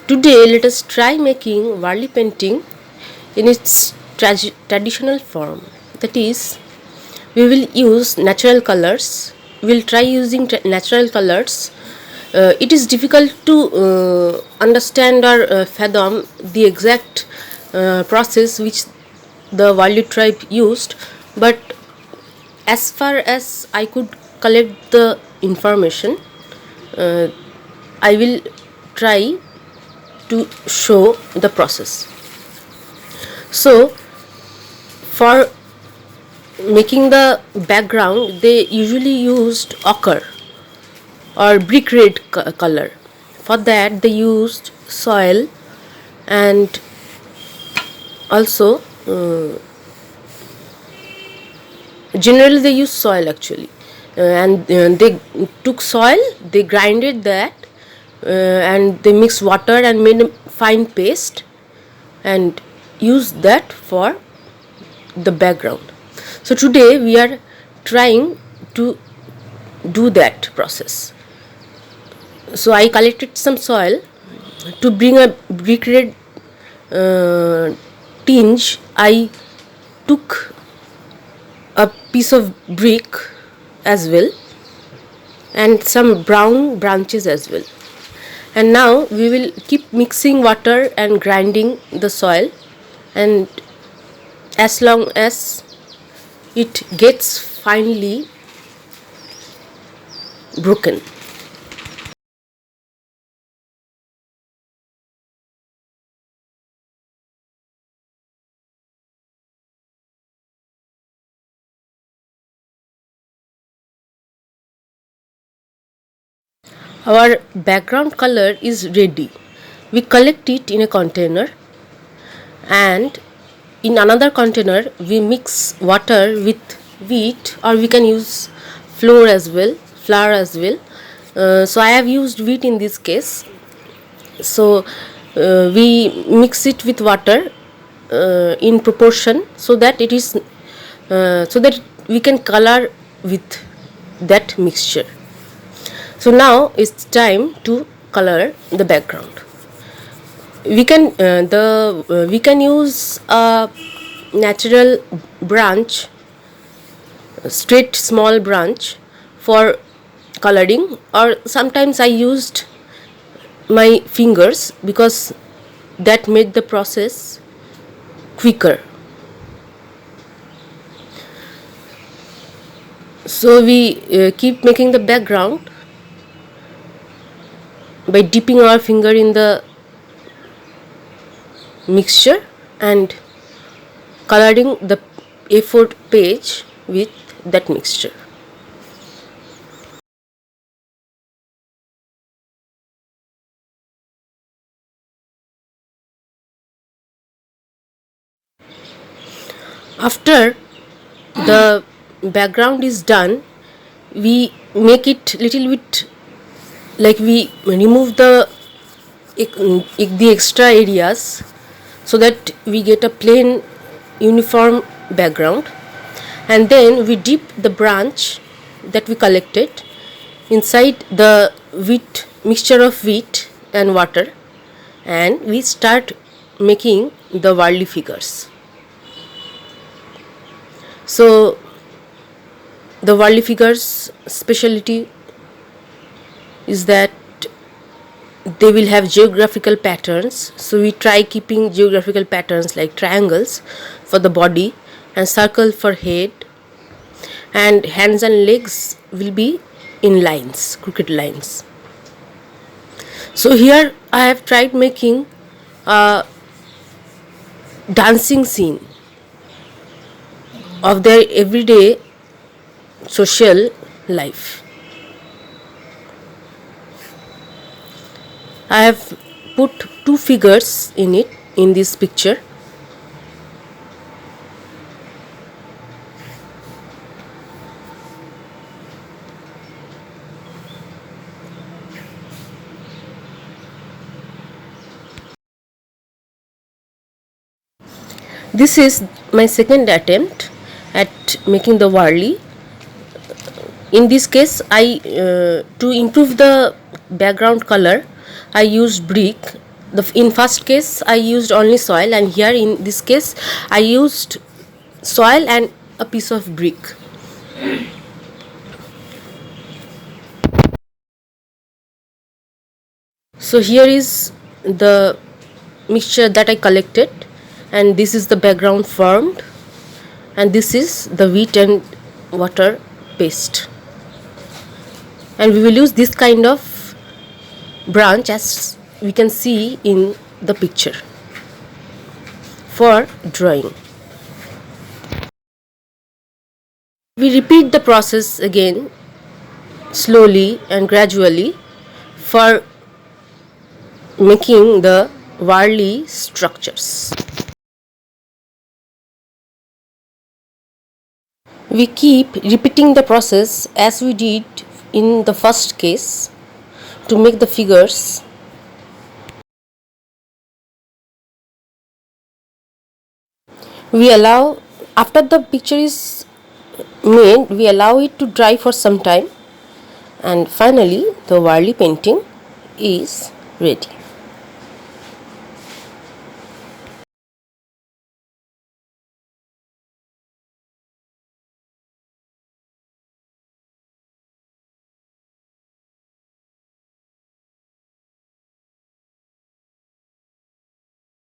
Today, let us try making Warli painting in its traditional form. That is, we will use natural colors. We will try using natural colors. It is difficult to understand or fathom the exact process which the Warli tribe used, but as far as I could collect the information, uh, I will try to show the process. So, for making the background, they usually used ochre or brick red color. For that, they used soil and also generally they use soil actually. And they took soil, they grinded that, and they mixed water and made a fine paste and used that for the background. So today we are trying to do that process. So I collected some soil to bring a brick red tinge. I took a piece of brick as well and some brown branches as well. And now we will keep mixing water and grinding the soil, and as long as it gets finely broken. Our background color is ready. We collect it in a container, and in another container we mix water with wheat, or we can use flour as well. So I have used wheat in this case. So we mix it with water in proportion so that it is so that we can color with that mixture. So now it's time to color the background. We can use a natural branch, a straight small branch, for coloring, or sometimes I used my fingers because that made the process quicker. So we keep making the background by dipping our finger in the mixture and coloring the A4 page with that mixture. After the background is done, we make it little bit, like we remove the extra areas so that we get a plain uniform background, and then we dip the branch that we collected inside the wheat mixture of wheat and water, and we start making the Warli figures. So the Warli figures speciality is that they will have geographical patterns. So we try keeping geographical patterns like triangles for the body and circle for head, and hands and legs will be in lines, crooked lines. So here I have tried making a dancing scene of their everyday social life. I have put two figures in this picture. This is my second attempt at making the Warli. In this case, I to improve the background color, I used brick In first case I used only soil, and here in this case I used soil and a piece of brick. So here is the mixture that I collected, and this is the background formed, and this is the wheat and water paste, and we will use this kind of branch as we can see in the picture for drawing. We repeat the process again slowly and gradually for making the varli structures. We keep repeating the process as we did in the first case to make the figures. We allow, after the picture is made, we allow it to dry for some time, and finally the varli painting is ready.